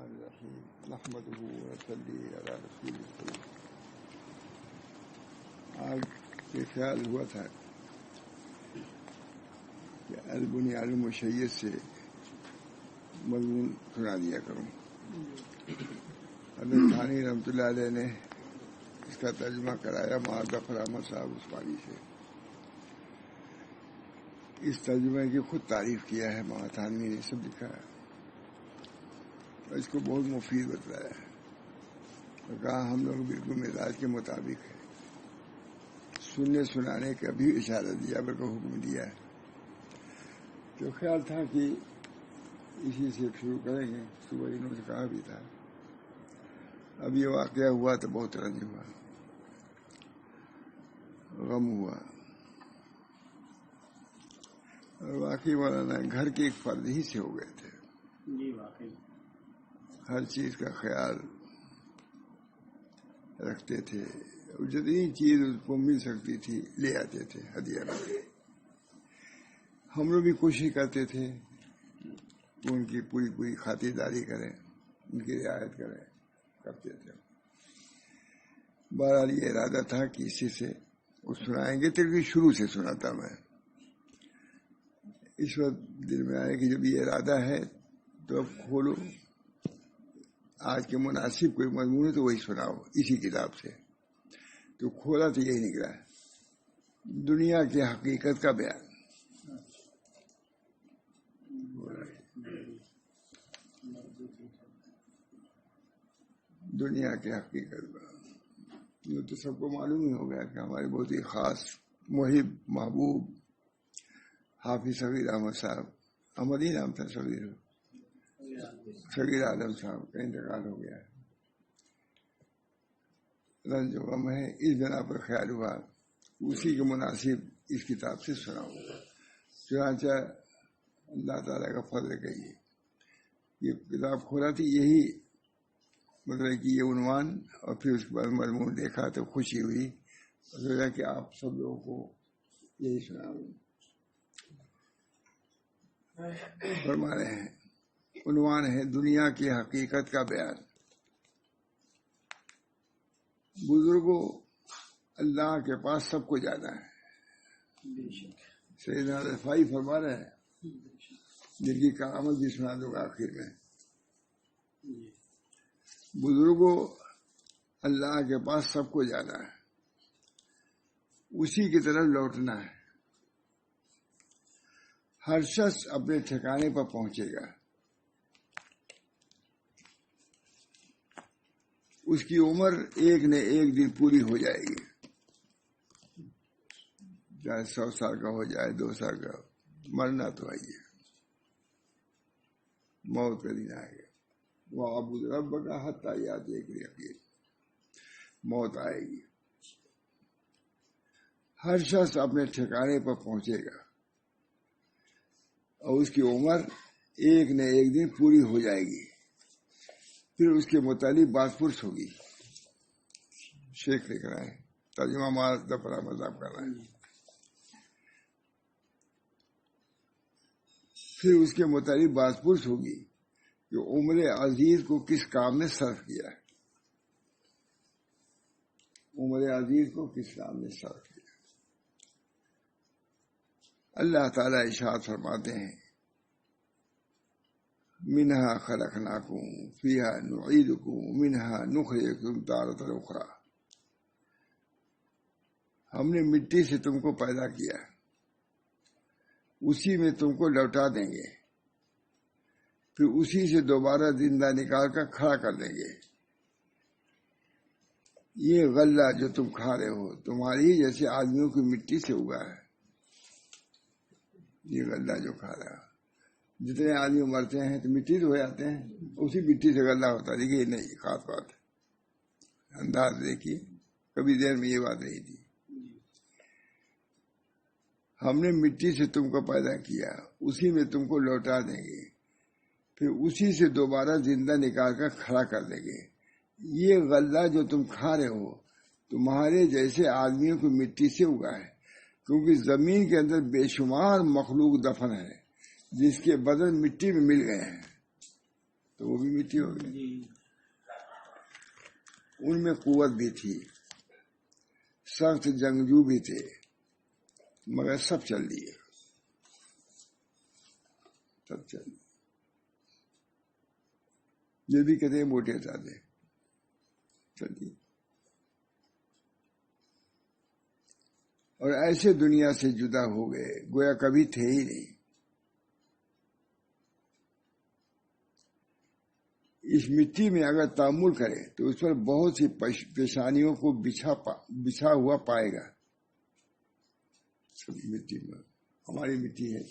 الرحمن الرحیم نحمده ونصلی علی رسول الکریم. آج یہ خیال ہوا تھا کہ البنیاد المشید سے مضمون سنا دیا کروں. حضرت ثانی رحمۃ اللہ علیہ نے اس کا ترجمہ کرایا ظفر احمد صاحب عثمانی سے. اس ترجمے کی خود تعریف کیا ہے ثانی نے سب لکھا ہے. اس کو بہت مفید بتلایا ہے اور کہا ہم لوگ بالکل مزاج کے مطابق ہے. سننے سنانے کا بھی اشارہ دیا بلکہ حکم دیا ہے. تو خیال تھا کہ اسی سے شروع کریں گے. صبح انہوں نے کہا بھی تھا. اب یہ واقعہ ہوا تو بہت رنج ہوا، غم ہوا. اور واقعی مولانا گھر کے ایک فرد ہی سے ہو گئے تھے. جی واقعی ہر چیز کا خیال رکھتے تھے. جتنی چیز اس کو مل سکتی تھی لے آتے تھے ہدیہ میں. ہم لوگ بھی کوشش کرتے تھے کہ ان کی پوری خاطرداری کریں، ان کی رعایت کرتے تھے. بہرحال یہ ارادہ تھا کہ اسی سے وہ سنائیں گے. تو شروع سے سناتا میں. اس وقت دل میں آئے کہ جب یہ ارادہ ہے تو اب کھولو، آج کے مناسب کوئی مضمون ہے تو وہی سناؤ اسی کتاب سے. تو کھولا تو یہی نکلا ہے، دنیا کی حقیقت کا بیان. دنیا کی حقیقت یہ تو سب کو معلوم ہی ہو گیا کہ ہمارے بہت ہی خاص محب محبوب حافظ صغیر احمد صاحب، احمد ہی نام تھا، صغیر عالم صاحب کا انتقال ہو گیا ہے. رنج و غم ہے. اس بنا پر خیال ہوا اسی کے مناسب اس کتاب سے سناؤں. چنانچہ اللہ تعالیٰ کا فضل کہیے یہ کتاب کھولا تھی، یہی مطلب کہ یہ عنوان، اور پھر اس کے بعد مضمون دیکھا تو خوشی ہوئی اور سوچا کہ آپ سب لوگوں کو یہی سناؤں. فرما رہے ہیں عنوان ہے دنیا کی حقیقت کا بیان. بزرگوں اللہ کے پاس سب کو جانا ہے. سیدنا رفاعی فرما رہے ہیں جن کی کرامت بھی سنا دوں گا آخر میں. بزرگوں اللہ کے پاس سب کو جانا ہے، اسی کی طرف لوٹنا ہے. ہر شخص اپنے ٹھکانے پر پہنچے گا. اس کی عمر ایک نہ ایک دن پوری ہو جائے گی، چاہے 100 سال کا ہو جائے 2 سال کا. مرنا تو آئیے، موت کا دن آئے گا. وہ عبد رب کا حتیٰ یاد ایک یقین، موت آئے گی. ہر شخص اپنے ٹھکانے پر پہنچے گا اور اس کی عمر ایک نہ ایک دن پوری ہو جائے گی. پھر اس کے متعلق بات پرس ہوگی. شیخ لکھ رہا ہے، ترجمہ ظفر احمد صاحب کر رہا ہے. پھر اس کے متعلق بات پرس ہوگی کہ عمر عزیز کو کس کام میں صرف کیا ہے. عمر عزیز کو کس کام میں صرف کیا. اللہ تعالیٰ ارشاد فرماتے ہیں منہا خلقناکم فیہا نعیدکم منہا نخرجکم تارۃ اخری. ہم نے مٹی سے تم کو پیدا کیا، اسی میں تم کو لوٹا دیں گے، پھر اسی سے دوبارہ زندہ نکال کر کھڑا کر دیں گے. یہ غلہ جو تم کھا رہے ہو تمہاری جیسے آدمیوں کی مٹی سے اگا ہے. یہ غلہ جو کھا رہا ہے، جتنے آدمی مرتے ہیں تو مٹی تو ہو جاتے ہیں، اسی مٹی سے غلہ ہوتا ہے. دیکھیے نہیں خاص بات ہے، انداز دیکھیے، کبھی دیر میں یہ بات نہیں تھی. ہم نے مٹی سے تم کو پیدا کیا، اسی میں تم کو لوٹا دیں گے، پھر اسی سے دوبارہ زندہ نکال کر کھڑا کر دیں گے. یہ غلہ جو تم کھا رہے ہو تمہارے جیسے آدمیوں کو مٹی سے اگا ہے، کیونکہ زمین کے اندر بے شمار مخلوق دفن ہے جس کے بدن مٹی میں مل گئے ہیں. تو وہ بھی مٹی ہو گئی. ان میں قوت بھی تھی، سخت جنگجو بھی تھے، مگر سب چل دیے، سب چل دیے. یہ بھی کہتے ہیں موٹے زیادہ چل دیے. اور ایسے دنیا سے جدا ہو گئے گویا کبھی تھے ہی نہیں. اس مٹی میں اگر تأمل کرے تو اس پر بہت سی پیشانیوں کو بچھا ہوا پائے گا. مٹی میں ہماری مٹی ہے،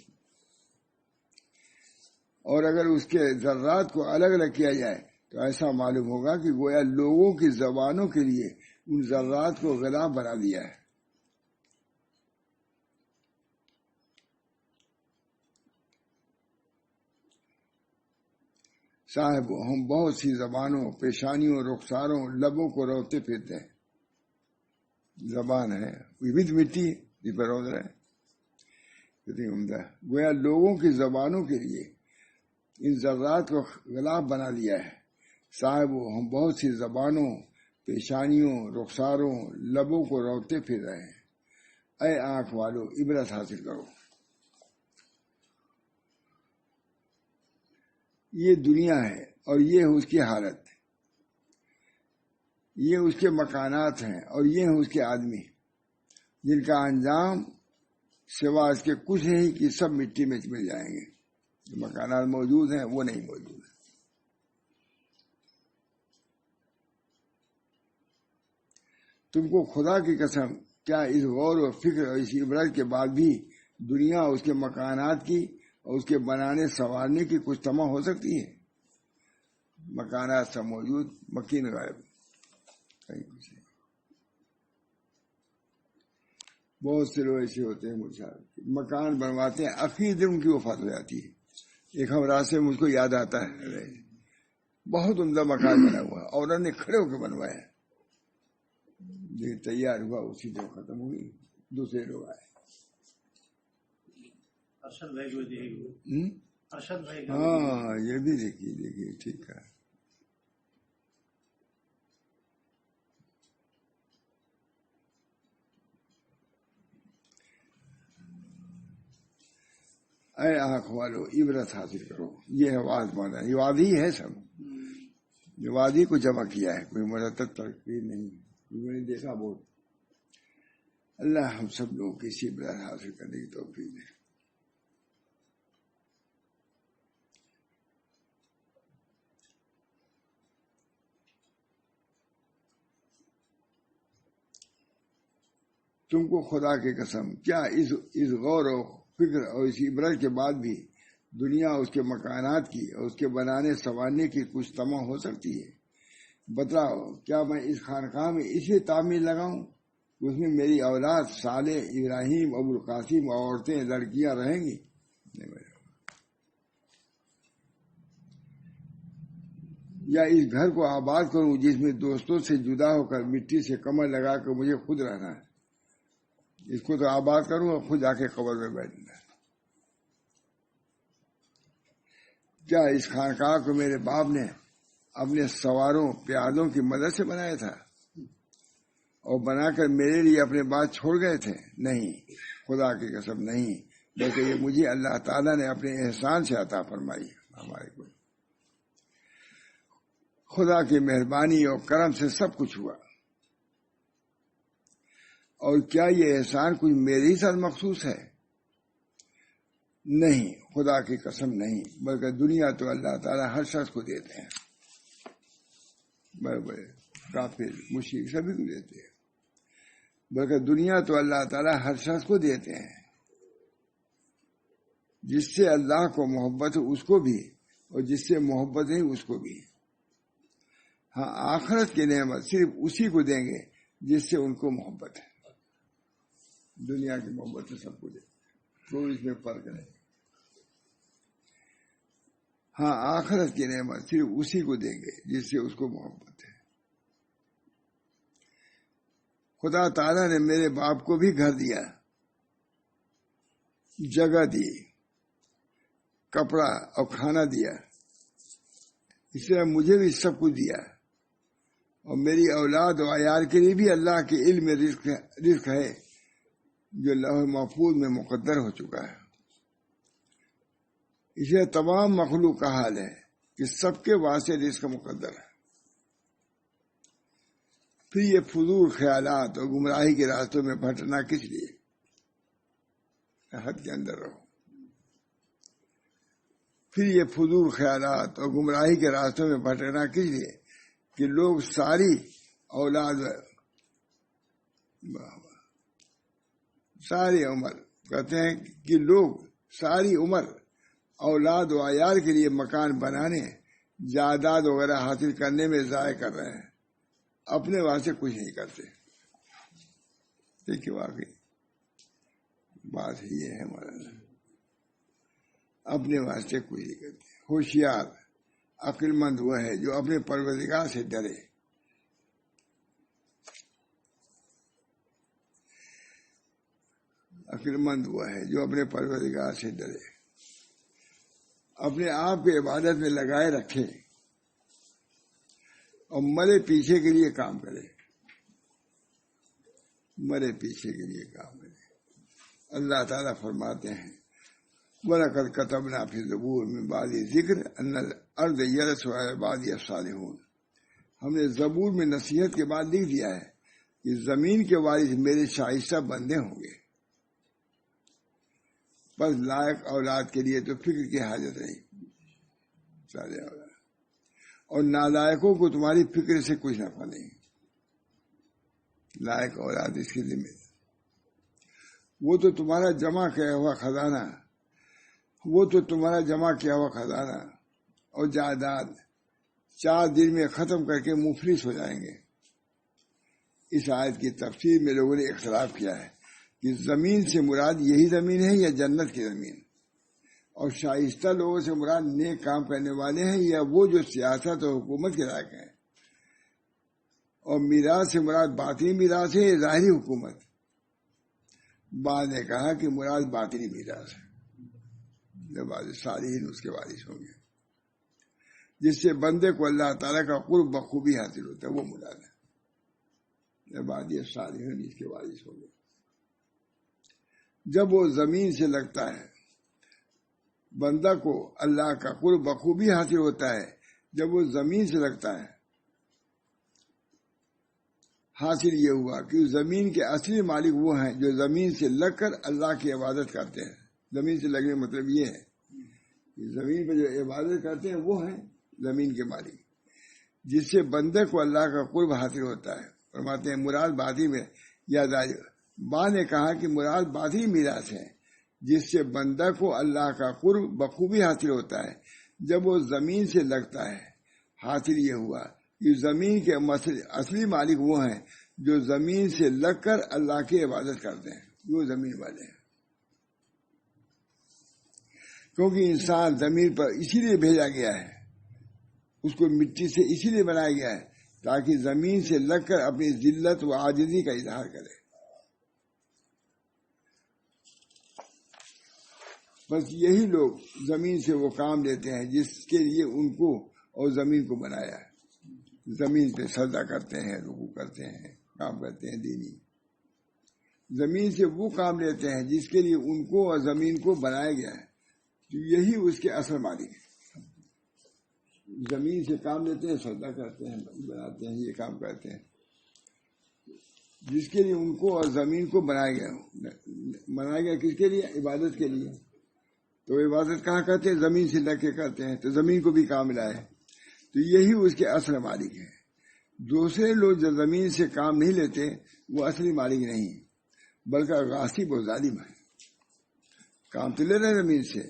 اور اگر اس کے ذرات کو الگ الگ کیا جائے تو ایسا معلوم ہوگا کہ گویا لوگوں کی زبانوں کے لیے ان ذرات کو غلاف بنا دیا ہے. صاحب ہم بہت سی زبانوں، پیشانیوں، رخساروں، لبوں کو روتے پھرتے ہیں. زبان ہے یہ بھی مٹی جس پر روز رہے. کتنی عمدہ. گویا لوگوں کی زبانوں کے لیے ان ذرات کو غلاف بنا دیا ہے. صاحب ہم بہت سی زبانوں، پیشانیوں، رخساروں، لبوں کو روتے پھر رہے ہیں. اے آنکھ والو عبرت حاصل کرو. یہ دنیا ہے اور یہ ہے اس کی حالت، یہ اس کے مکانات ہیں اور یہ ہیں اس کے آدمی، جن کا انجام سوا اس کے کچھ نہیں کہ سب مٹی میں مل جائیں گے. جو مکانات موجود ہیں وہ نہیں موجود ہیں. تم کو خدا کی قسم کیا اس غور و فکر اور اس عبرت کے بعد بھی دنیا اس کے مکانات کی اور اس کے بنانے سنوارنے کی کچھ طمع ہو سکتی ہے؟ مکانات سب موجود، مکین غائب، کہیں کچھ نہیں. بہت سے لوگ ایسے ہوتے ہیں مجھ سے مکان بنواتے ہیں، آخری دن ان کی وفات ہو جاتی ہے. ایک ہم راستے میں مجھ کو یاد آتا ہے، بہت عمدہ مکان بنا ہوا اور انہوں نے کھڑے ہو کے بنوایا، یہ تیار ہوا اسی دن ختم ہوئی، دوسرے لوگ آئے. ہاں یہ بھی دیکھیے ٹھیک ہے. اے آنکھ والو عبرت حاصل کرو. یہ ہے واز مانا، یہ وادی ہے سب، یہ وادی کو جمع کیا ہے، کوئی مرتب ترکیب نہیں. میں نے دیکھا بہت. اللہ ہم سب لوگوں کی اسی عبرت حاصل کرنے کی توفیق دے. تم کو خدا کی قسم کیا اس غور و فکر اور اس عبرت کے بعد بھی دنیا اس کے مکانات کی اور اس کے بنانے سنوارنے کی کچھ طمع ہو سکتی ہے؟ بتلاؤ کیا میں اس خانقاہ میں اسی تعمیر لگاؤں اس میں میری اولاد صالح، ابراہیم، ابو القاسم، عورتیں، لڑکیاں رہیں گی؟ یا اس گھر کو آباد کروں جس میں دوستوں سے جدا ہو کر مٹی سے کمر لگا کر مجھے خود رہنا ہے؟ اس کو تو آباد کروں اور خود آ کے قبر میں بیٹھنا ہے. کیا اس خانقاہ کو میرے باپ نے اپنے سواروں، پیادوں کی مدد سے بنایا تھا اور بنا کر میرے لیے اپنے بات چھوڑ گئے تھے؟ نہیں، خدا کی قسم نہیں، بلکہ یہ مجھے اللہ تعالیٰ نے اپنے احسان سے عطا فرمائی ہمارے کو. خدا کی مہربانی اور کرم سے سب کچھ ہوا. اور کیا یہ احسان کچھ میرے ساتھ مخصوص ہے؟ نہیں، خدا کی قسم نہیں، بلکہ دنیا تو اللہ تعالیٰ ہر شخص کو دیتے ہیں، بڑے بڑے کافر مشرک سبھی کو دیتے ہیں، بلکہ دنیا تو اللہ تعالیٰ ہر شخص کو دیتے ہیں. جس سے اللہ کو محبت ہے اس کو بھی، اور جس سے محبت نہیں اس کو بھی. ہاں آخرت کی نعمت صرف اسی کو دیں گے جس سے ان کو محبت ہے. دنیا کی محبت سے سب کو دیں، کوئی اس میں فرق نہیں. ہاں آخرت کی نعمت صرف اسی کو دیں گے جس سے اس کو محبت ہے. خدا تعالیٰ نے میرے باپ کو بھی گھر دیا، جگہ دی، کپڑا اور کھانا دیا، اس طرح مجھے بھی سب کچھ دیا، اور میری اولاد و عیال کے لیے بھی اللہ کے علم میں رزق ہے جو لوح محفوظ میں مقدر ہو چکا ہے۔ اسے تمام مخلوق کا حال ہے کہ سب کے واسطے رزق مقدر ہے۔ پھر یہ فضول خیالات اور گمراہی کے راستوں میں بھٹکنا کس لیے؟ حد کے اندر رہو۔ پھر یہ فضول خیالات اور گمراہی کے راستوں میں بھٹکنا کس لیے کہ لوگ ساری عمر کہتے ہیں کہ لوگ ساری عمر اولاد و عیال کے لیے مکان بنانے، جائیداد وغیرہ حاصل کرنے میں ضائع کر رہے ہیں، اپنے واسطے کچھ نہیں کرتے۔ دیکھیے واقعی بات یہ ہے مولانا، اپنے واسطے کچھ نہیں کرتے۔ ہوشیار عقل مند وہ ہے جو اپنے پروردگار سے ڈرے۔ عقل مند وہ ہے جو اپنے پروردگار سے ڈرے، اپنے آپ کو عبادت میں لگائے رکھے اور مرے پیچھے کے لیے کام کرے، مرے پیچھے کے لیے کام کرے۔ اللہ تعالیٰ فرماتے ہیں وَلَقَدْ كَتَبْنَا فِي الزَّبُورِ مِن بَعْدِ الذِّكْرِ أَنَّ الْأَرْضَ يَرِثُهَا عِبَادِيَ الصَّالِحُونَ۔ ہم نے زبور میں نصیحت کے بعد لکھ دیا ہے کہ زمین کے وارث میرے شائستہ بندے ہوں گے۔ بس لائق اولاد کے لیے تو فکر کی حاجت نہیں، سارے اولاد، اور نالائقوں کو تمہاری فکر سے کچھ نفع نہیں۔ لائق اولاد اس کی ذمہ، وہ تو تمہارا جمع کیا ہوا خزانہ، وہ تو تمہارا جمع کیا ہوا خزانہ اور جائیداد 4 دن میں ختم کر کے مفلس ہو جائیں گے۔ اس آیت کی تفسیر میں لوگوں نے اختلاف کیا ہے کہ زمین سے مراد یہی زمین ہے یا جنت کی زمین، اور شائستہ لوگوں سے مراد نیک کام کرنے والے ہیں یا وہ جو سیاست اور حکومت کے لائق ہیں، اور میراث سے مراد باطنی میراث ہے یا ظاہری حکومت۔ بعض نے کہا کہ مراد باطنی میراث ہے، صالحین اس کے وارث ہوں گے، جس سے بندے کو اللہ تعالیٰ کا قرب بخوبی حاصل ہوتا ہے، وہ مراد ہے۔ عبادی صالحین اس کے وارث ہوں گے۔ جب وہ زمین سے لگتا ہے، بندہ کو اللہ کا قرب بخوبی حاصل ہوتا ہے جب وہ زمین سے لگتا ہے۔ حاصل یہ ہوا کہ زمین کے اصلی مالک وہ ہیں جو زمین سے لگ کر اللہ کی عبادت کرتے ہیں۔ زمین سے لگنے مطلب یہ ہے کہ زمین پہ جو عبادت کرتے ہیں وہ ہیں زمین کے مالک، جس سے بندے کو اللہ کا قرب حاصل ہوتا ہے۔ فرماتے ہیں مراد باطنی میں یا ظاہر۔ بعض نے کہا کہ مراد باطنی میراث ہے جس سے بندہ کو اللہ کا قرب بخوبی حاصل ہوتا ہے جب وہ زمین سے لگتا ہے۔ حاصل یہ ہوا کہ زمین کے اصلی مالک وہ ہیں جو زمین سے لگ کر اللہ کی عبادت کرتے ہیں، وہ زمین والے ہیں۔ کیونکہ انسان زمین پر اسی لیے بھیجا گیا ہے، اس کو مٹی سے اسی لیے بنایا گیا ہے تاکہ زمین سے لگ کر اپنی ذلت و عاجزی کا اظہار کرے۔ بس یہی لوگ زمین سے وہ کام لیتے ہیں جس کے لیے ان کو اور زمین کو بنایا ہے۔ زمین پہ سجدہ کرتے ہیں، رکوع کرتے ہیں، کام کرتے ہیں دینی۔ زمین سے وہ کام لیتے ہیں جس کے لیے ان کو اور زمین کو بنایا گیا ہے، تو یہی اس کے اصل مالک ہے۔ زمین سے کام لیتے ہیں، سجدہ کرتے ہیں، بناتے ہیں، یہ کام کرتے ہیں جس کے لیے ان کو اور زمین کو بنایا گیا۔ بنایا گیا کس کے لیے؟ عبادت کے لیے۔ تو عبادت کہاں کرتے ہیں؟ زمین سے لگ کے کرتے ہیں، تو زمین کو بھی کام ملا ہے، تو یہی اس کے اصل مالک ہے۔ دوسرے لوگ جو زمین سے کام نہیں لیتے وہ اصلی مالک نہیں، بلکہ غاصب و ظالم ہے۔ کام تو لے رہے ہیں زمین سے،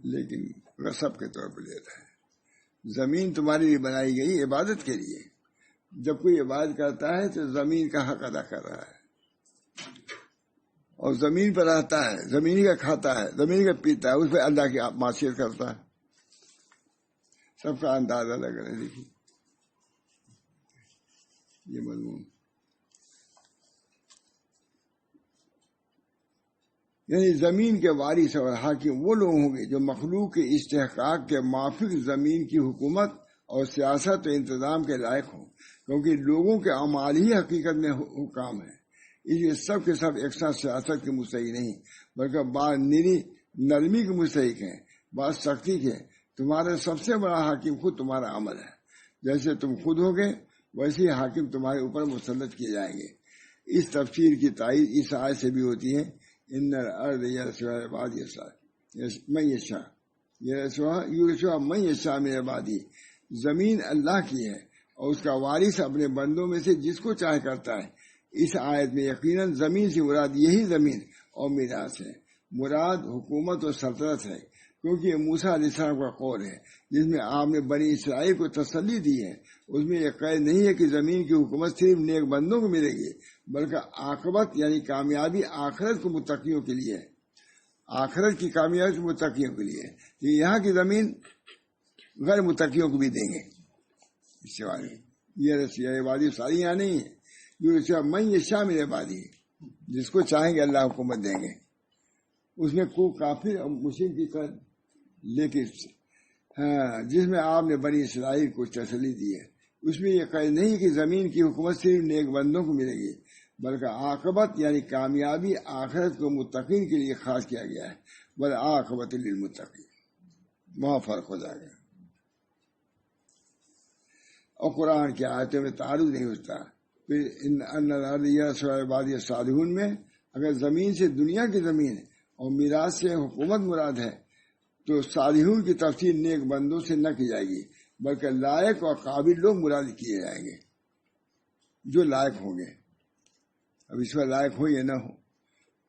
لیکن غصب کے طور پر لے رہے ہیں۔ زمین تمہارے لیے بنائی گئی عبادت کے لیے۔ جب کوئی عبادت کرتا ہے تو زمین کا حق ادا کر رہا ہے، اور زمین پر رہتا ہے، زمین کا کھاتا ہے، زمین کا پیتا ہے، اس پہ اللہ کی معصیت کرتا ہے۔ سب کا انداز الگ ہے۔ دیکھیے یہ مضمون، یعنی زمین کے وارث اور حاکم وہ لوگ ہوں گے جو مخلوق کے استحقاق کے موافق زمین کی حکومت اور سیاست و انتظام کے لائق ہوں، کیونکہ لوگوں کے اعمال ہی حقیقت میں حکام ہے۔ اس لیے سب کے سب ایک ساتھ سیاست کے مستحق نہیں، بلکہ بعض نرمی کے مستحق ہیں، بعض سختی کے۔ تمہارا سب سے بڑا حاکم خود تمہارا عمل ہے، جیسے تم خود ہوگے ویسے ہی حاکم تمہارے اوپر مسلط کیے جائیں گے۔ اس تفسیر کی تائید اس آیت سے بھی ہوتی ہے، ان الارض یرثها عبادی من یشاء یورثها من یشاء من عبادی، زمین اللہ کی ہے اور اس کا وارث اپنے بندوں میں سے جس کو چاہے کرتا ہے۔ اس آیت میں یقیناً زمین سے مراد یہی زمین اور میراث ہے، مراد حکومت اور سلطنت ہے، کیونکہ یہ موسیٰ علیہ السلام کا قول ہے جس میں آپ نے بنی اسرائیل کو تسلی دی ہے۔ اس میں یہ قید نہیں ہے کہ زمین کی حکومت صرف نیک بندوں کو ملے گی، بلکہ عاقبت یعنی کامیابی آخرت کو متقیوں کے لیے، آخرت کی کامیابی متقیوں کے لیے۔ یہاں کی زمین غیر متقیوں کو بھی دیں گے۔ اس سے یہ عبادی ساری یہاں نہیں ہے، جو من یشاء من عبادی، جس کو چاہیں گے اللہ حکومت دیں گے۔ اس میں کوئی کافر اور مشرک کی قید، لیکن جس میں آپ نے بنی اسرائیل کو تسلی دی ہے اس میں یہ قید نہیں کہ زمین کی حکومت صرف نیک بندوں کو ملے گی، بلکہ عاقبت یعنی کامیابی آخرت کو متقین کے لیے خاص کیا گیا ہے، بل عاقبت للمتقین، وہاں فرق ہو جائے گا۔ اور قرآن کی آیتوں میں تعارض نہیں ہوتا۔ پھر ان الارض یرثها عبادی الصالحون میں اگر زمین سے دنیا کی زمین اور میراث سے حکومت مراد ہے تو صالحون کی تفسیر نیک بندوں سے نہ کی جائے گی، بلکہ لائق اور قابل لوگ مراد کیے جائیں گے، جو لائق ہوں گے۔ اب اس پر لائق ہو یا نہ ہو،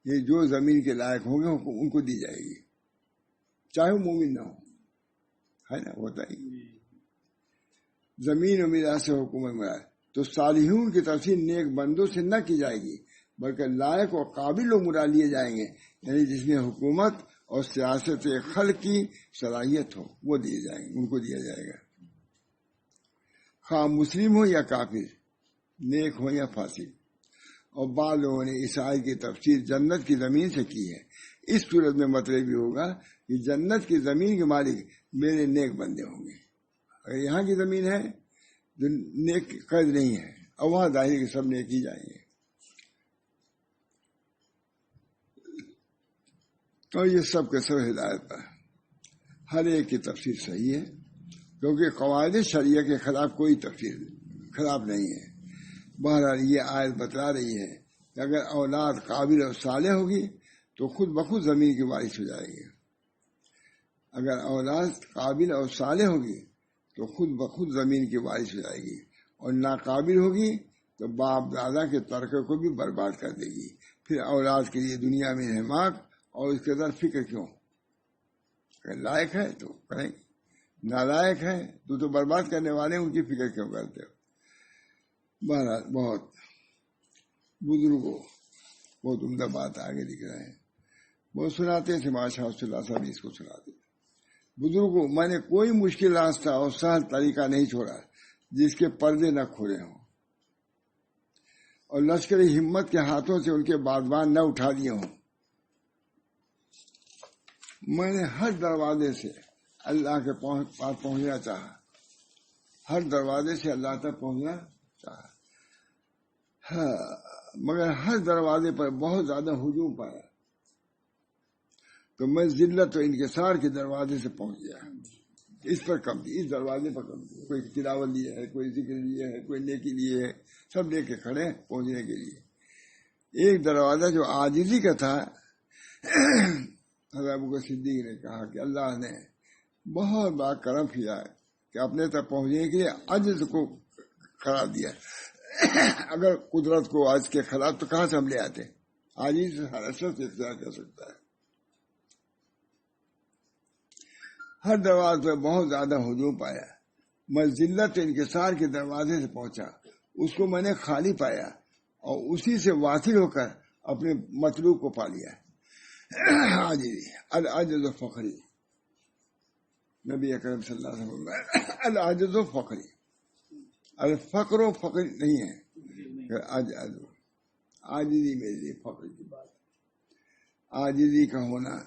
یہ جو زمین کے لائق ہوں گے ان کو دی جائے گی، چاہے وہ مومن نہ ہو، ہے نا، ہوتا ہی۔ زمین اور میراث سے حکومت مراد تو صالحون کی تفسیر نیک بندوں سے نہ کی جائے گی، بلکہ لائق اور قابل لوگ مراد لیے جائیں گے، یعنی جس میں حکومت اور سیاست خلق کی صلاحیت ہو وہ دیے جائیں گے، ان کو دیا جائے گا، خواہ مسلم ہو یا کافر، نیک ہو یا فاسق۔ اور بعض لوگوں نے اس آیت کی تفسیر جنت کی زمین سے کی ہے۔ اس صورت میں مطلب بھی ہوگا کہ جنت کی زمین کے مالک میرے نیک بندے ہوں گے۔ اگر یہاں کی زمین ہے جو نیک قید نہیں ہے، اور وہاں ظاہر کے سب نیک ہی جائیں گے۔ تو یہ سب کے سب ہدایت پر، ہر ایک کی تفسیر صحیح ہے، کیونکہ قواعد شریعہ کے خلاف کوئی تفسیر خلاف نہیں ہے۔ بہرحال یہ آیت بتلا رہی ہے کہ اگر اولاد قابل اور صالح ہوگی تو خود بخود زمین کی وارث ہو جائے گی، اگر اولاد قابل اور صالح ہوگی تو خود بخود زمین کی وارث ہو جائے گی، اور ناقابل ہوگی تو باپ دادا کے ترکے کو بھی برباد کر دے گی۔ پھر اولاد کے لیے دنیا میں حماق اور اس کے اندر فکر کیوں؟ اگر لائق ہے تو کریں، نالائق ہے تو برباد کرنے والے ان کی فکر کیوں کرتے ہو؟ بہرحال بہت بزرگوں بہت عمدہ بات آگے لکھ رہے ہیں، بہت سناتے ہیں، ماشاء اللہ صاحب اس کو سناتے۔ بزرگوں، میں نے کوئی مشکل راستہ اور سہل طریقہ نہیں چھوڑا جس کے پردے نہ کھلے ہوں، اور لشکر ہمت کے ہاتھوں سے ان کے بادبان نہ اٹھا دیے ہوں۔ میں نے ہر دروازے سے اللہ کے پاس پہنچنا چاہا، ہر دروازے سے اللہ تک پہنچنا چاہا، مگر ہر دروازے پر بہت زیادہ ہجوم پایا، تو میں ذلت و انکسار کے دروازے سے پہنچ گیا۔ اس پر کم تھی، اس دروازے پر کم تھی، کوئی تلاوت لیے ہے، کوئی ذکر لیے ہے، کوئی نیکی لیے ہے، سب لے کے کھڑے ہیں پہنچنے کے لیے۔ ایک دروازہ جو عاجزی کا تھا، حضرت ابوبکر صدیق نے کہا کہ اللہ نے بہت بڑا کرم کیا ہے کہ اپنے تک پہنچنے کے لیے عجز کو قرار دیا۔ اگر قدرت کو عجز کے خلاف تو کہاں سے ہم لے آتے؟ عاجز ہر اثر سے اختیار کر سکتا ہے۔ ہر دروازے پہ بہت زیادہ ہجوم پایا، میں ذلت انکسار کے دروازے سے پہنچا، اس کو میں نے خالی پایا اور اسی سے واصل ہو کر اپنے مطلوب کو پا لیا۔ العجز و فخری، نبی اکرم صلی اللہ علیہ وسلم، العجز و فخری، الفقر و فقر نہیں ہے، عاجزی میرے لیے فخر کی بات ہے۔ عاجزی کا ہونا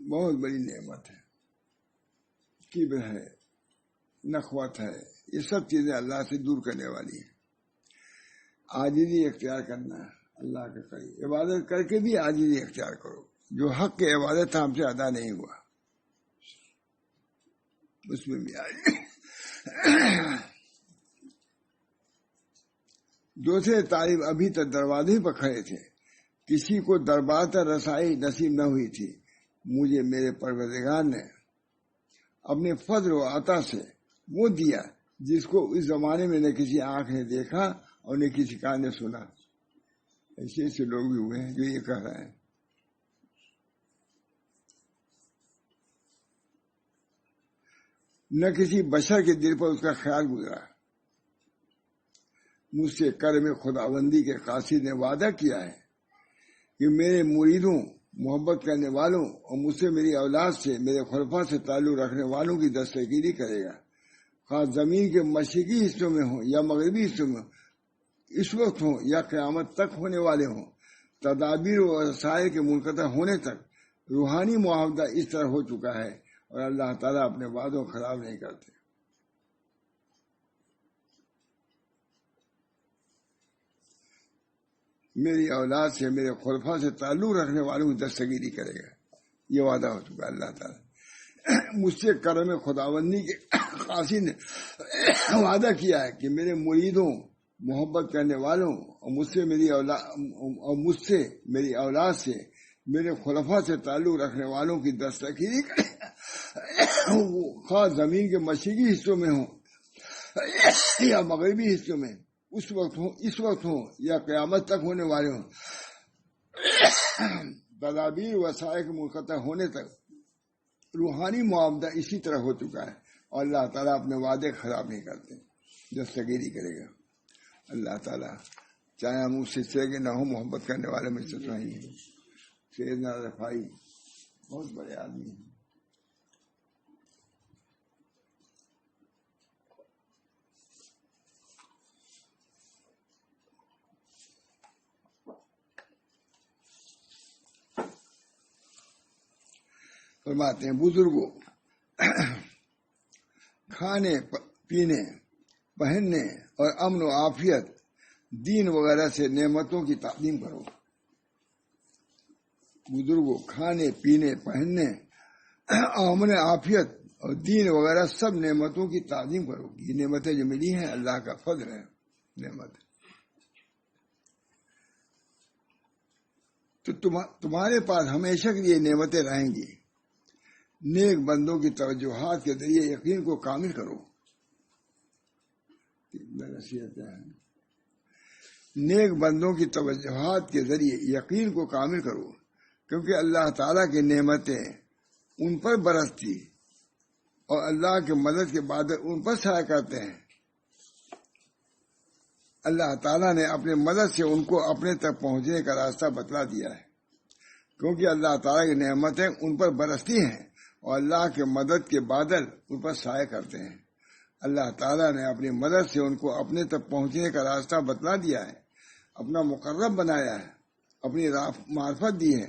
بہت بڑی نعمت ہے، کبر ہے نخوت ہے، یہ سب چیزیں اللہ سے دور کرنے والی ہیں۔ عاجزی اختیار کرنا، اللہ کے قریب عبادت کر کے بھی عاجزی اختیار کرو، جو حق کی عبادت ہم سے ادا نہیں ہوا اس میں بھی دوسرے طالب ابھی تک دروازے پر کھڑے تھے، کسی کو دربار تک رسائی نصیب نہ ہوئی تھی، مجھے میرے پروردگار نے اپنے فضل و عطا سے وہ دیا جس کو اس زمانے میں نہ کسی آنکھ نے دیکھا اور نہ کسی کان نے سنا۔ ایسے ایسے لوگ بھی ہوئے ہیں جو یہ کہہ رہے ہیں۔ نہ کسی بشر کے دل پر اس کا خیال گزرا۔ مجھ سے کرم خداوندی کے قاصد نے وعدہ کیا ہے کہ میرے مریدوں، محبت کرنے والوں اور مجھ سے میری اولاد سے، میرے خلفاء سے تعلق رکھنے والوں کی دستگیری کرے گا، خاص زمین کے مشرقی حصوں میں ہوں یا مغربی حصوں میں، اس وقت ہوں یا قیامت تک ہونے والے ہوں، تدابیر و وسائل کے منقطع ہونے تک روحانی معاہدہ اس طرح ہو چکا ہے، اور اللہ تعالیٰ اپنے وعدوں خراب نہیں کرتے۔ میری اولاد سے، میرے خلفاء سے تعلق رکھنے والوں کی دستگیری کرے گا، یہ وعدہ ہو چکا ہے اللہ تعالیٰ۔ مجھ سے کرم خداوندی کے قاصد نے وعدہ کیا ہے کہ میرے مریدوں، محبت کرنے والوں اور مجھ سے میری اولاد سے، میرے خلفاء سے تعلق رکھنے والوں کی دستگیری کرے گا، خاص زمین کے مشرقی حصوں میں ہوں یا مغربی حصوں میں، اس وقت ہوں یا قیامت تک ہونے والے ہوں، تدابیر وسائل کے منقطع ہونے تک روحانی معاہدہ اسی طرح ہو چکا ہے، اور اللہ تعالیٰ اپنے وعدے خراب نہیں کرتے، دستگیری کرے گا اللہ تعالیٰ۔ چاہے ہم اس سلسلے کے نہ ہوں، محبت کرنے والے میں سے نہیں ہیں۔ سیدنا رفاعی بہت بڑے آدمی ہیں۔ فرماتے ہیں بزرگوں، کھانے پینے، پہننے اور امن و عافیت، دین وغیرہ سے نعمتوں کی تعظیم کرو۔ بزرگوں، کھانے پینے، پہننے، امن عافیت اور دین وغیرہ سب نعمتوں کی تعظیم کرو۔ یہ نعمتیں جو ملی ہیں اللہ کا فضل ہے، نعمت۔ تو تمہارے پاس ہمیشہ کے لیے نعمتیں رہیں گی۔ نیک بندوں کی توجہات کے ذریعے یقین کو کامل کرو۔ نیک بندوں کی توجہات کے ذریعے یقین کو کامل کرو، کیونکہ اللہ تعالیٰ کی نعمتیں ان پر برستی اور اللہ کے مدد کے بعد ان پر سایہ کرتے ہیں۔ اللہ تعالیٰ نے اپنے مدد سے ان کو اپنے تک پہنچنے کا راستہ بتلا دیا ہے، کیونکہ اللہ تعالیٰ کی نعمتیں ان پر برستی ہیں اور اللہ کے مدد کے بادل ان پر سایہ کرتے ہیں۔ اللہ تعالیٰ نے اپنی مدد سے ان کو اپنے تک پہنچنے کا راستہ بتلا دیا ہے، اپنا مقرب بنایا ہے، اپنی معرفت دی ہے،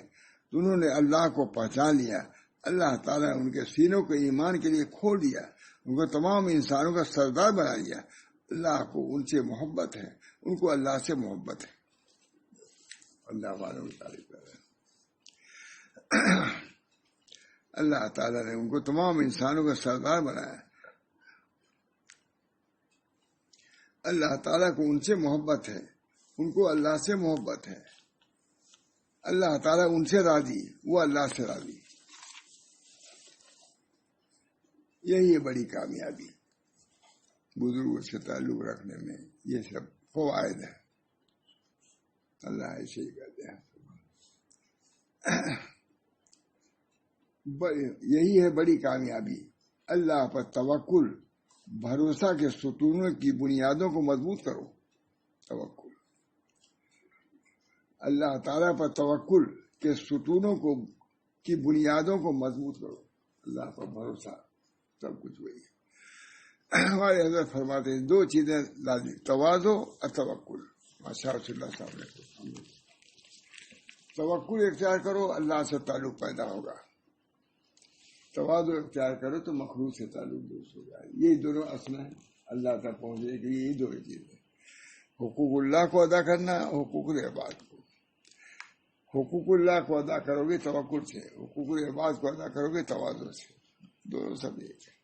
تو انہوں نے اللہ کو پہچان لیا۔ اللہ تعالیٰ نے ان کے سینوں کو ایمان کے لیے کھول دیا، ان کو تمام انسانوں کا سردار بنا دیا۔ اللہ کو ان سے محبت ہے، ان کو اللہ سے محبت ہے۔ اللہ والوں کی تعریف کر رہے ہیں۔ اللہ تعالیٰ نے ان کو تمام انسانوں کا سردار بنایا۔ اللہ تعالیٰ کو ان سے محبت ہے، ان کو اللہ سے محبت ہے۔ اللہ تعالیٰ ان سے راضی، وہ اللہ سے راضی۔ یہی ہے بڑی کامیابی بزرگوں سے تعلق رکھنے میں، یہ سب فوائد ہیں۔ اللہ ایسے ہی کہتے ہیں۔ یہی ہے بڑی کامیابی۔ اللہ پر توکل، بھروسہ کے ستونوں کی بنیادوں کو مضبوط کرو۔ توکل، اللہ تعالیٰ پر توکل کے ستونوں کی بنیادوں کو مضبوط کرو۔ اللہ پر بھروسہ، سب کچھ وہی ہے۔ ہمارے حضرت فرماتے ہیں دو چیزیں لازمی، تواضع اور توکل۔ ماشاء اللہ صاحب نے توکل اختیار کرو، اللہ سے تعلق پیدا ہوگا۔ تواضع اختیار کرو تو مخلوق سے تعلق درست ہو جائے. یہی دونوں اصل ہیں اللہ تک پہنچنے کے لیے. یہی دو چیزیں، حقوق اللہ کو ادا کرنا، حقوق العباد کو. حقوق اللہ کو ادا کرو گے توکل سے، حقوق العباد کو ادا کرو گے تواضع سے. دونوں سب ایک ہے.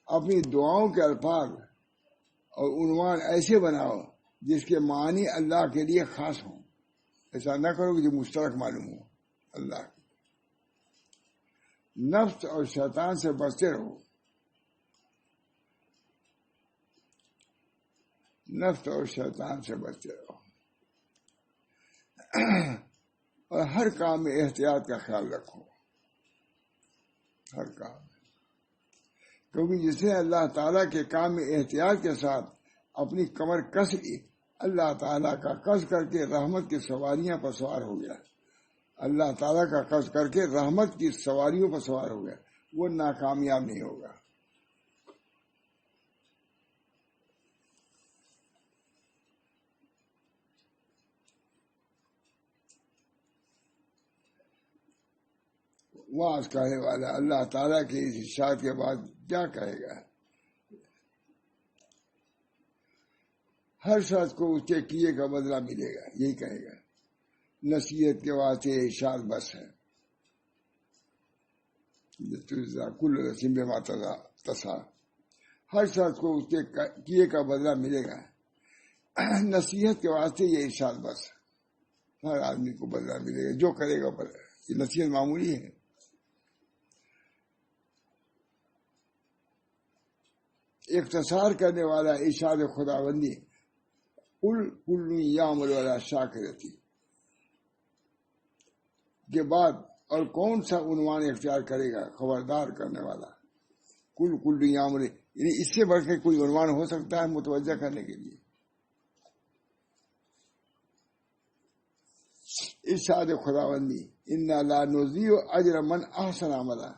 اپنی دعاؤں کے الفاظ اور عنوان ایسے بناؤ جس کے معنی اللہ کے لیے خاص ہوں. ایسا نہ کرو کہ جو مشترک معلوم ہو اللہ. نفس اور شیطان سے بچتے رہو. نفس اور شیطان سے بچتے رہو. اور ہر کام میں احتیاط کا خیال رکھو. ہر کام میں، کیونکہ جس نے اللہ تعالیٰ کے کام میں احتیاط کے ساتھ اپنی کمر کس لی، اللہ تعالیٰ کا قصد کر کے رحمت کی سواریاں پر سوار ہو گیا. اللہ تعالیٰ کا قصد کر کے رحمت کی سواریوں پر سوار ہو گیا. وہ ناکامیاب نہیں ہوگا. واعظ کہنے والا اللہ تعالیٰ کے اس ارشاد کے بعد کیا کہے گا؟ ہر شخص کو اس کے کیے کا بدلہ ملے گا، یہی کہے گا. نصیحت کے واسطے ارشاد بس ہے. کل رسم بما تسا، ہر شخص کو اس کے کیے کا بدلہ ملے گا. نصیحت کے واسطے یہ ارشاد بس ہے. ہر آدمی کو بدلہ ملے گا جو کرے گا. یہ نصیحت معمولی ہے. اختصار کرنے والا ارشاد خداوندی قل کل یعمل علی شاکرتی کے بعد اور کون سا عنوان اختیار کرے گا؟ خبردار کرنے والا. کل یعمل، یعنی اس سے بڑھ کے کوئی عنوان ہو سکتا ہے متوجہ کرنے کے لیے؟ ارشاد خداوندی انا لا نضیع اجر من احسن عملا.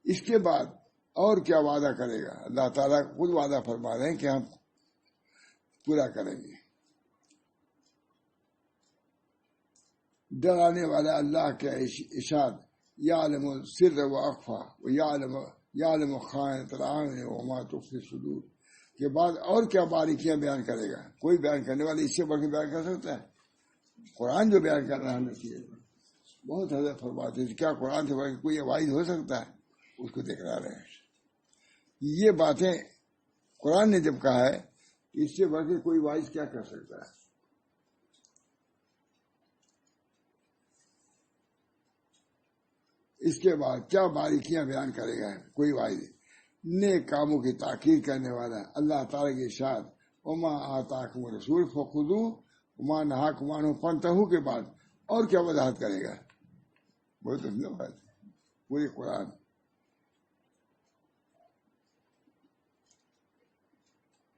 اس کے بعد اور کیا وعدہ کرے گا؟ اللہ تعالیٰ خود وعدہ فرما رہے ہیں کہ ہم پورا کریں گے. ڈرانے والا اللہ کے ارشاد یعلم السر و اخفا یعلم خائنۃ الاعین وما تخفی الصدور کے بعد اور کیا باریکیاں بیان کرے گا؟ کوئی بیان کرنے والا اس سے بڑھ کے بیان کر سکتا ہے؟ قرآن جو بیان کر رہا ہے بہت حضرت فرماتے ہیں. کیا قرآن سے بڑھ کے کوئی واعظ ہو سکتا ہے؟ اس کو دیکھ رہے ہیں. یہ باتیں قرآن نے جب کہا ہے، اس سے بڑھ کے کوئی واعظ کیا کر سکتا ہے؟ اس کے بعد کیا باریکیاں بیان کرے گا کوئی واعظ؟ نیک کاموں کی تاکید کرنے والا اللہ تعالیٰ کے ارشاد وما آتاکم الرسول فخذوہ وما نہاکم عنہ فانتہوا کے بعد اور کیا وضاحت کرے گا؟ بہت اچھی بات ہے. پورے قرآن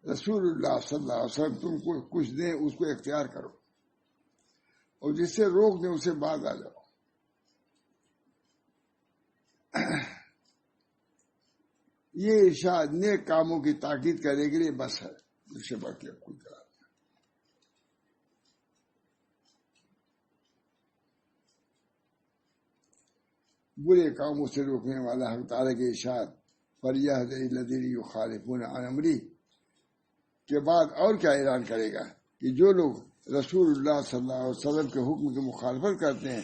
رسول اللہ صلی اللہ علیہ وسلم تم کو کچھ دیں اس کو اختیار کرو، اور جس سے روک دیں اسے باز آ جاؤ. یہ ارشاد نیک کاموں کی تاکید کرنے کے لیے بس ہے، اس سے بڑھ کے کوئی کرا. برے کاموں سے روکنے والا حق تعالیٰ کے ارشاد فلیحذر الذین یخالفون عن امرہ کے بعد اور کیا اعلان کرے گا؟ کہ جو لوگ رسول اللہ صلی اللہ علیہ وسلم کے حکم کی مخالفت کرتے ہیں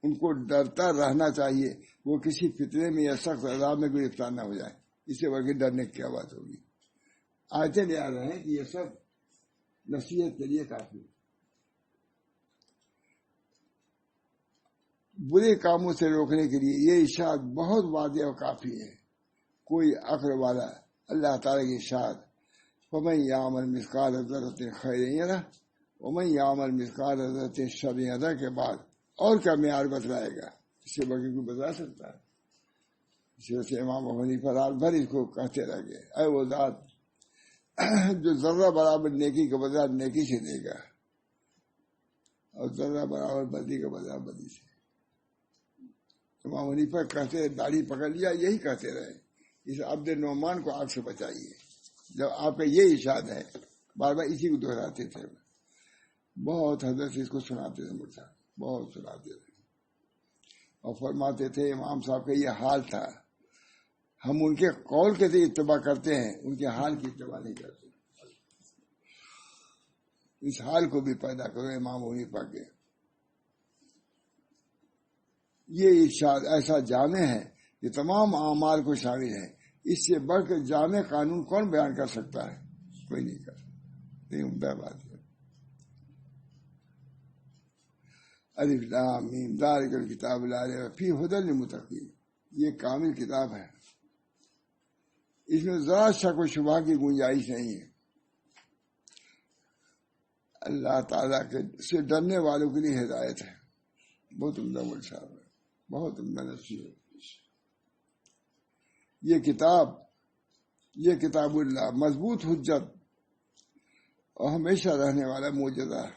ان کو ڈرتا رہنا چاہیے وہ کسی فتنے میں یا سخت عذاب میں گرفتار نہ ہو جائے. اس سے بڑھ کے ڈرنے کی کیا بات ہوگی؟ آیتیں لے آ رہے ہیں کہ یہ سب نصیحت کے لیے کافی. برے کاموں سے روکنے کے لیے یہ ارشاد بہت واضح اور کافی ہے. کوئی عقل والا اللہ تعالیٰ کی ارشاد وَمَن يَعْمَلْ مِثْقَالَ ذَرَّةٍ خَيْرًا يَرَهُ وَمَن يَعْمَلْ مِثْقَالَ ذَرَّةٍ شَرًّا يَرَهُ کے بعد اور کیا معیار بتلائے گا؟ اس سے بغیر کوئی بتا سکتا ہے؟ اس وجہ سے امام ابو حنیفہ رات بھر اس کو کہتے رہ گئے اے وہ ذات جو ذرہ برابر نیکی کا بدلہ نیکی سے دے گا اور ذرہ برابر بدی کا بدلہ بدی سے. امام حنیفہ کہتے داڑھی پکڑ لیا یہی کہتے رہے اس عبد نعمان کو آگ سے بچائیے. جب آپ کا یہ ارشاد ہے بار بار اسی کو دہراتے تھے. بہت حضرت اس کو سناتے تھے، مجھے بہت سناتے تھے. اور فرماتے تھے امام صاحب کا یہ حال تھا، ہم ان کے قول کے اتباع کرتے ہیں، ان کے حال کی اتباع نہیں کرتے. اس حال کو بھی پیدا کرو امام حنیفہ کے. یہ ارشاد ایسا جامع ہے کہ تمام اعمال کو شامل ہے. اس سے بڑھ کر جامع قانون کون بیان کر سکتا ہے؟ کوئی نہیں کر سکتا. یہ عمدہ بات ہے. الف لام میم ذالک الکتاب لا ریب فیہ ھدی للمتقین، یہ کامل کتاب ہے، اس میں ذرا شک و شبہ کی گنجائش نہیں ہے. اللہ تعالیٰ کے سے ڈرنے والوں کے لیے ہدایت ہے. بہت عمدہ مول صاحب ہے، بہت عمدہ نصیحت. یہ کتاب اللہ مضبوط حجت اور ہمیشہ رہنے والا معجزہ ہے.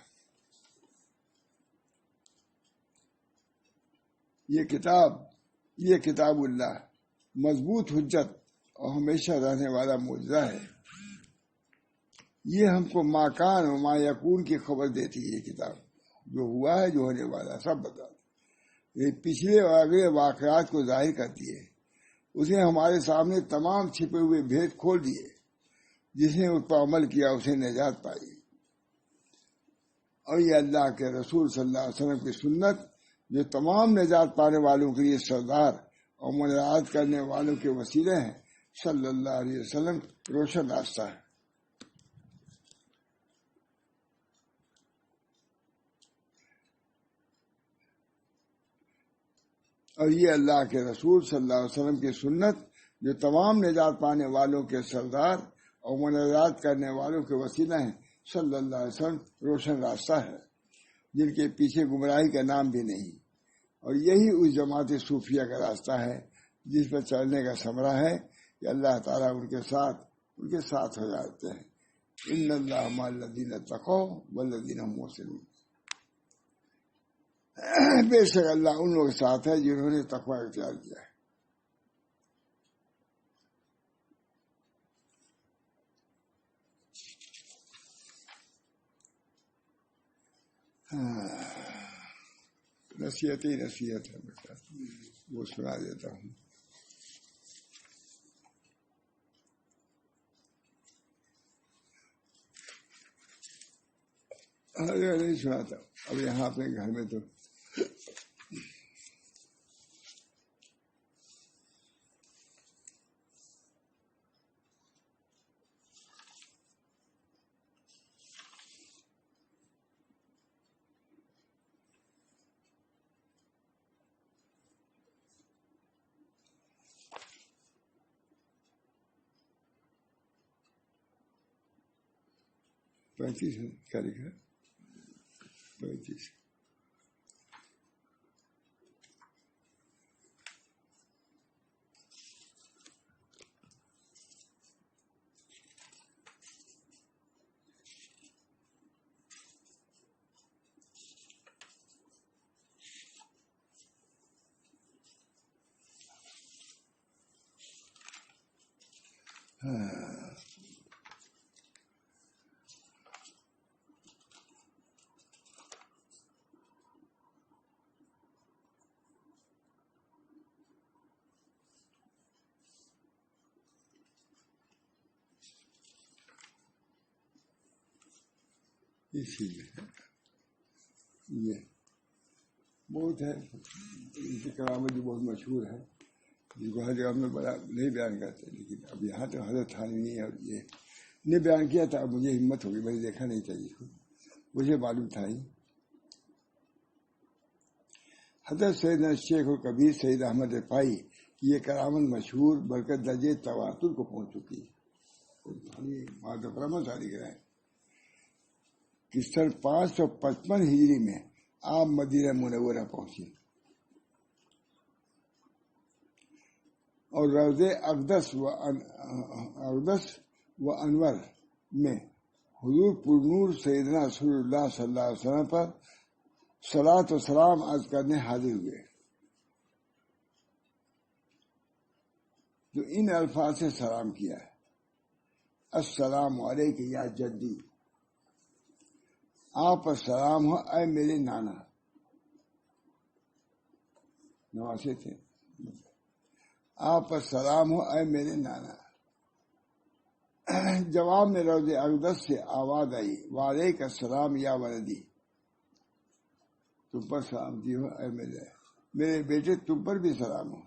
یہ کتاب اللہ مضبوط حجت اور ہمیشہ رہنے والا معجزہ ہے. یہ ہم کو ما کان و ما یکون کی خبر دیتی ہے. یہ کتاب جو ہوا ہے، جو ہونے والا سب بتاتی. یہ پچھلے اور اگلے واقعات کو ظاہر کرتی ہے. اس نے ہمارے سامنے تمام چھپے ہوئے بھید کھول دیے. جس نے اس پر عمل کیا اسے نجات پائی. اور یہ اللہ کے رسول صلی اللہ علیہ وسلم کی سنت جو تمام نجات پانے والوں کے لیے سردار اور مناجات کرنے والوں کے وسیلے ہیں، صلی اللہ علیہ وسلم روشن راستہ ہے. اور یہ اللہ کے رسول صلی اللہ علیہ وسلم کی سنت جو تمام نجات پانے والوں کے سردار اور مناجات کرنے والوں کے وسیلہ ہیں، صلی اللہ علیہ وسلم روشن راستہ ہے، جن کے پیچھے گمراہی کا نام بھی نہیں. اور یہی اس جماعت صوفیہ کا راستہ ہے جس پر چلنے کا ثمرہ ہے کہ اللہ تعالیٰ ان کے ساتھ ہو جاتے ہیں. ان اللہ مع الذین اتقوا والذین هم محسنون. بے شک اللہ ان لوگوں کے ساتھ ہے جنہوں نے تقوی اختیار کیا ہے. نصیحت ہی نصیحت ہے بیٹا، وہ سنا دیتا ہوں. نہیں سناتا اب یہاں اپنے گھر میں تو پینتیس کیا لکھا ہے؟ 35. اسی یہ بہت ہے ان کی کرامت جو بہت مشہور ہے، جس کو ہر جگہ میں بڑا نہیں بیان کرتے، لیکن اب یہاں تو حضرت تھانوی اور یہ نے بیان کیا تھا. اب مجھے ہمت ہوگی، میں نے دیکھا نہیں تھا جس کو، مجھے معلوم تھا ہی. حضرت سیدنا شیخ و کبیر سید احمد رفاعی کی یہ کرامت مشہور برکت درجے تواتر کو پہنچ چکی ہے. کہ سن 555 ہجری میں آپ مدینہ منورہ پہنچے اور روض اقدس و انور میں حضور پرنور سیدنا رسول اللہ صلی اللہ علیہ وسلم پر صلاۃ و سلام عرض کرنے حاضر ہوئے. جو ان الفاظ سے سلام کیا ہے: السلام علیک یا جدی، آپ پر سلام ہو اے میرے نانا. نواسے تھے. آپ پر سلام ہو اے میرے نانا. جواب میں روض اقدس سے آواز آئی وعلیکم السلام یا ولدی. تم پر سلامتی ہو اے میرے بیٹے، تم پر بھی سلام ہو.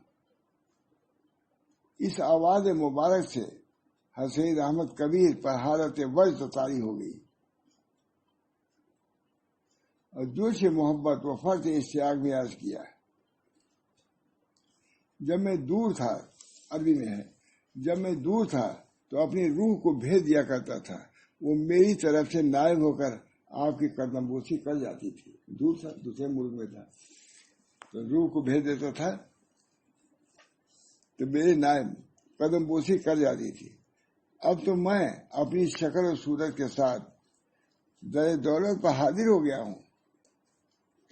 اس آواز مبارک سے حسین احمد کبیر پر حالت وجد طاری ہو گئی اور جوش محبت و فرط اشتیاق میں عرض کیا، جب میں دور تھا، عربی میں ہے، جب میں دور تھا تو اپنی روح کو بھیج دیا کرتا تھا، وہ میری طرف سے نائب ہو کر آپ کی قدم بوسی کر جاتی تھی. دور تھا، دوسرے ملک میں تھا، تو روح کو بھیج دیتا تھا تو میرے نائب قدم بوسی کر جاتی تھی. اب تو میں اپنی شکل و صورت کے ساتھ در دولت پر حاضر ہو گیا ہوں،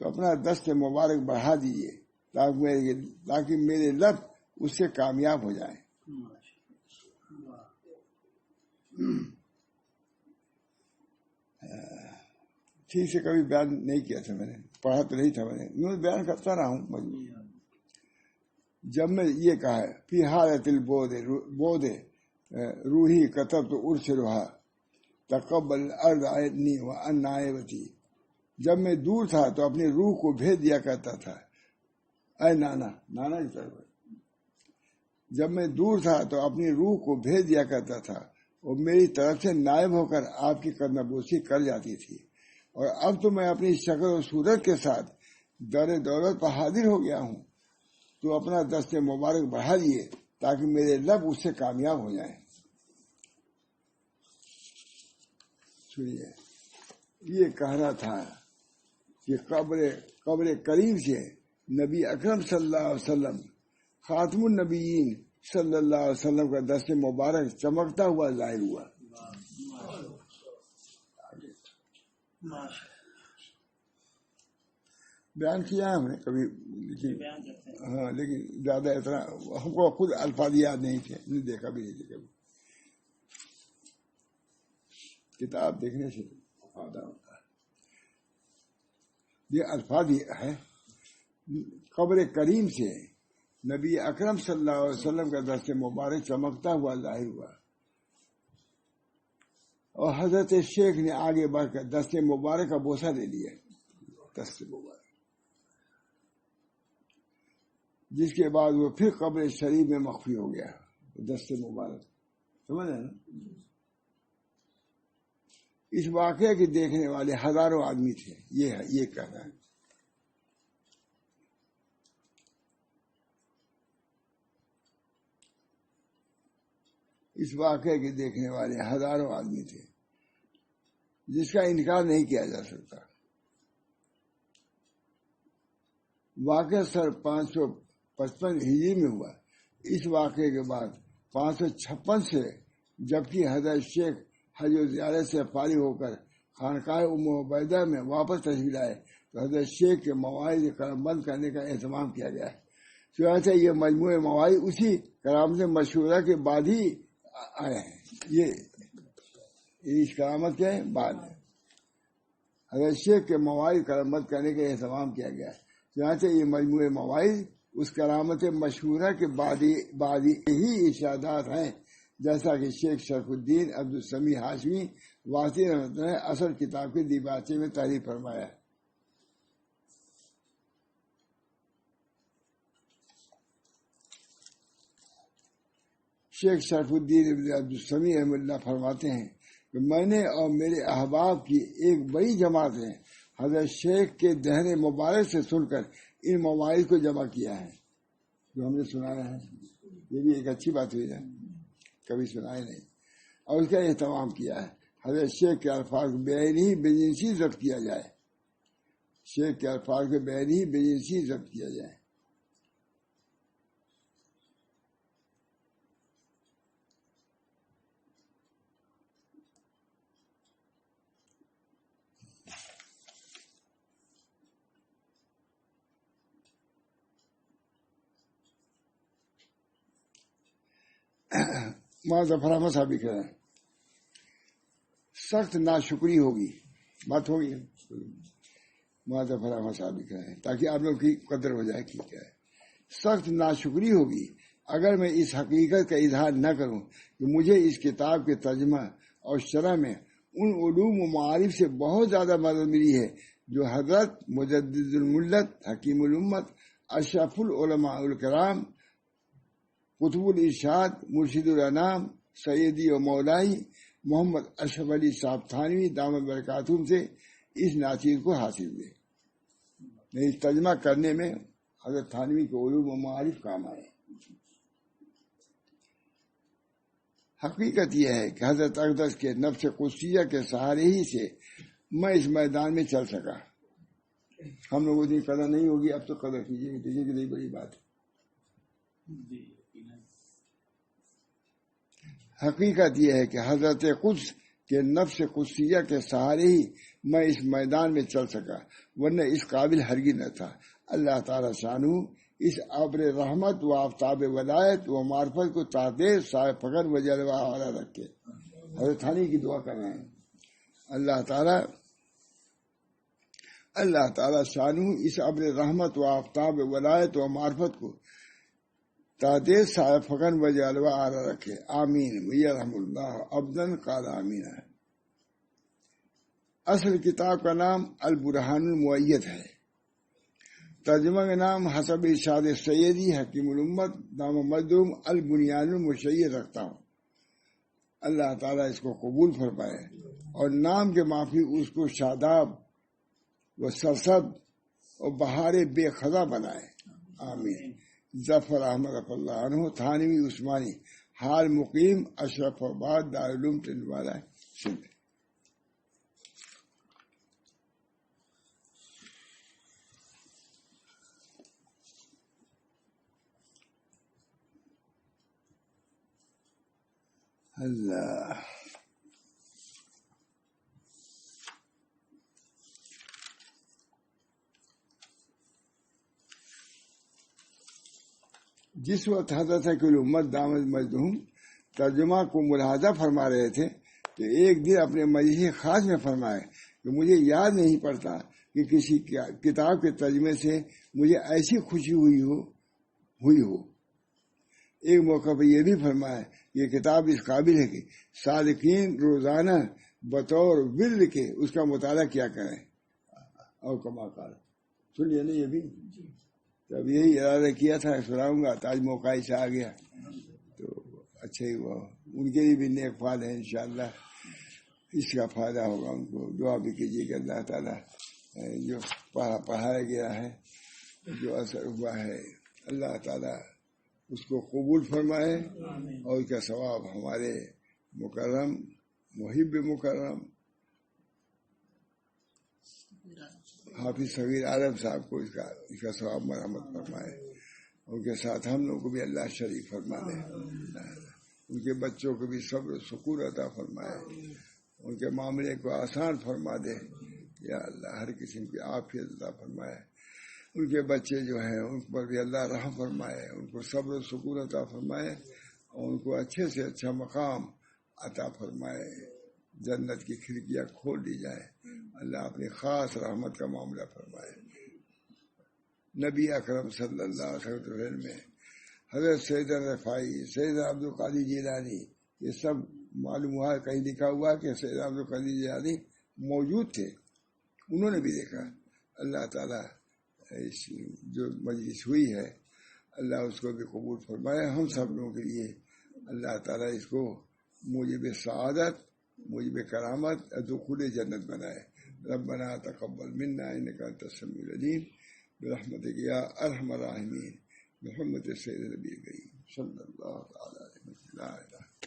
تو اپنا دست مبارک بڑھا دیجیے تاکہ میرے لب اس سے کامیاب ہو جائیں. ٹھیک سے کبھی بیان نہیں کیا تھا میں نے، پڑھا تو نہیں تھا میں نے، یوں بیان کرتا رہا ہوں. جب میں یہ کہا ہے فی حالت البود روحی کتب تو ارس روحا تقبل الارض عنی وان نائبتی. جب میں دور تھا تو اپنی روح کو بھیج دیا کرتا تھا اے نانا کی طرف. جب میں دور تھا تو اپنی روح کو بھیج دیا کرتا تھا، وہ میری طرف سے نائب ہو کر آپ کی قدم بوسی کر جاتی تھی. اور اب تو میں اپنی شکل و صورت کے ساتھ در دولت پر حاضر ہو گیا ہوں، تو اپنا دست مبارک بڑھا دیے تاکہ میرے لب اس سے کامیاب ہو جائیں. سنیے، یہ کہہ رہا تھا کہ قبر قریب سے نبی اکرم صلی اللہ علیہ وسلم، خاتم النبیین صلی اللہ علیہ وسلم کا دست مبارک چمکتا ہوا ظاہر ہوا. بیان کیا ہم نے کبھی، ہاں، لیکن زیادہ اتنا ہم کو خود الفاظ یاد نہیں تھے، نہیں دیکھا بھی نہیں تھے کبھی. کتاب دیکھنے سے فائدہ ہوتا ہے. یہ الفاظ ہے، قبر کریم سے نبی اکرم صلی اللہ علیہ وسلم کا دست مبارک چمکتا ہوا ظاہر ہوا، اور حضرت شیخ نے آگے بڑھ کر دست مبارک کا بوسہ دے دیا. دست مبارک، جس کے بعد وہ پھر قبر شریف میں مخفی ہو گیا. دست مبارک سمجھ رہے نا. اس واقعے کے دیکھنے والے ہزاروں آدمی تھے. یہ کہنا ہے. اس واقعے کے دیکھنے والے ہزاروں آدمی تھے جس کا انکار نہیں کیا جا سکتا. واقعہ سر 555 ہجری میں ہوا. اس واقعے کے بعد 556 سے جبکہ حضرت شیخ حج و زیارت سے فارغ ہو کر خانقاہ ام عبیدہ میں واپس تشریف لائے تو حضرت شیخ کے مواعظ کرم بند کرنے کا اہتمام کیا گیا ہے. چنانچہ یہ مجموعہ مواعظ اسی کرامت مشہورہ کے بعد ہی آئے ہیں. یہ اس کرامت کے بعد حضرت شیخ کے مواعظ کرم بند کرنے کا اہتمام کیا گیا ہے. چنانچہ یہ مجموعہ مواعظ اس کرامت مشہورہ کے بعد ہی ارشادات ہیں، جیسا کہ شیخ شرف الدین عبدالسمیع ہاشمی واسی رحمۃ نے اصل کتاب کے دیباچے میں تحریر فرمایا ہے. شیخ شرف الدین عبدالسمیع رحمۃ اللہ فرماتے ہیں کہ میں نے اور میرے احباب کی ایک بڑی جماعت نے حضرت شیخ کے دہن مبارک سے سن کر ان مواعظ کو جمع کیا ہے جو ہم نے سنایا ہے. یہ بھی ایک اچھی بات ہوئی ہے، کبھی سنائے نہیں، اور اس کا اہتمام کیا ہے. حضرت شیخ کے الفاظ بین ہی بے جنسی ضبط کیا جائے. شیخ کے الفاظ کے بین ہی بے جنسی ضبط کیا جائے. وہاں ظفر احمد صاحب لکھ رہے ہیں سخت ناشکری ہوگی، بات ہوگی. وہاں ظفر احمد صاحب لکھ رہے ہیں تاکہ آپ لوگ کی قدر ہو جائے کہ کیا ہے. سخت ناشکری ہوگی اگر میں اس حقیقت کا اظہار نہ کروں کہ مجھے اس کتاب کے ترجمہ اور شرح میں ان علوم و معارف سے بہت زیادہ مدد ملی ہے جو حضرت مجدد الملت حکیم الامت اشرف العلماء الکرام قطب الارشاد مرشد الانام سیدی و مولائی محمد اشرف علی صاحب تھانوی دامت برکاتہم سے اس ناچیز کو حاصل ہوئے. اس ترجمہ کرنے میں حضرت تھانوی کے علوم و معارف کام آئے. حقیقت یہ ہے کہ حضرت اقدس کے نفس قدسیہ کے سہارے ہی سے میں اس میدان میں چل سکا. ہم لوگوں کی قدر نہیں ہوگی، اب تو قدر کیجیے، دیکھیے کتنی بڑی بات ہے. حقیقت یہ ہے کہ حضرت قدس کے نفس قدسیہ کے سہارے ہی میں اس میدان میں چل سکا، ورنہ اس قابل ہرگز نہ تھا. اللہ تعالیٰ شانہ اس ابر رحمت و آفتاب ولایت و معرفت کو تعدیر صاحب فخر و جلوہ والا رکھے. حضرت تھانی کی دعا کر رہے ہیں. اللہ تعالیٰ شانہ اس ابر رحمت و آفتاب ولایت و معرفت کو تعدیر صاحب فخر و جلوہ والا رکھے. آمین. یرحم اللہ عبدن قال آمین. اصل کتاب کا نام البرہان المؤید ہے. ترجمہ کا نام حسب ارشاد سیدی حکیم الامت دام مدوم البنیان المشید رکھتا ہوں. اللہ تعالیٰ اس کو قبول فرمائے اور نام کے معافی اس کو شاداب و سرسب اور بہار بے خزاں بنائے. آمین. ظفر احمد رف اللہ عنہ تھانوی عثمانی حال مقیم اشرف آباد دارالعلوم تلوالا سندھ. اللہ جس وقت حضرت کی امت دامت مجدہم ترجمہ کو ملاحظہ فرما رہے تھے کہ ایک دن اپنے مجلس خاص میں فرمائے کہ مجھے یاد نہیں پڑتا کہ کسی کتاب کے ترجمے سے مجھے ایسی خوشی ہوئی ہو. ایک موقع پہ یہ بھی فرمایا یہ کتاب اس قابل ہے کہ صادقین روزانہ بطور ورد کے اس کا مطالعہ کیا کریں. اور کما کار سنیے نا، یہ بھی تب یہی ارادہ کیا تھا سناؤں گا، آج موقع ایسا آ گیا تو اچھا ہی ہوا. ان کے لیے بھی نیک فال ہے انشاءاللہ، اس کا فائدہ ہوگا ان کو. دعا بھی کیجیے کہ اللہ تعالیٰ جو پڑھایا گیا ہے، جو اثر ہوا ہے، اللہ تعالیٰ اس کو قبول فرمائے اور اس کا ثواب ہمارے مکرم محب مکرم حافظ صغیر عالم صاحب کو اس کا ثواب مرحمت فرمائے. ان کے ساتھ ہم لوگ کو بھی اللہ شریف فرما دے. ان کے بچوں کو بھی صبر سکون عطا فرمائے، ان کے معاملے کو آسان فرما دے. یا اللہ ہر قسم کی عافیت عطا فرمائے. ان کے بچے جو ہیں ان پر بھی اللہ رحم فرمائے، ان کو صبر و سکون عطا فرمائے اور ان کو اچھے سے اچھا مقام عطا فرمائے. جنت کی کھڑکیاں کھول دی جائے. اللہ اپنی خاص رحمت کا معاملہ فرمائے. نبی اکرم صلی اللہ علیہ وسلم میں حضرت سیدنا رفاعی، سیدنا عبد القادر جیلانی، یہ سب معلوم ہوا، کہیں لکھا ہوا کہ سیدنا عبد القادر جیلانی موجود تھے، انہوں نے بھی دیکھا. اللہ تعالیٰ اس جو مجلس ہوئی ہے اللہ اس کو بھی قبول فرمائے. ہم سب لوگوں کے لیے اللہ تعالیٰ اس کو موجب سعادت، موجب کرامت، دخول جنت بنائے. ربنا تقبل منا انک انت السمیع العلیم برحمتک یا ارحم الراحمین. محمد سید نبی کریم صلی اللہ علیہ وسلم.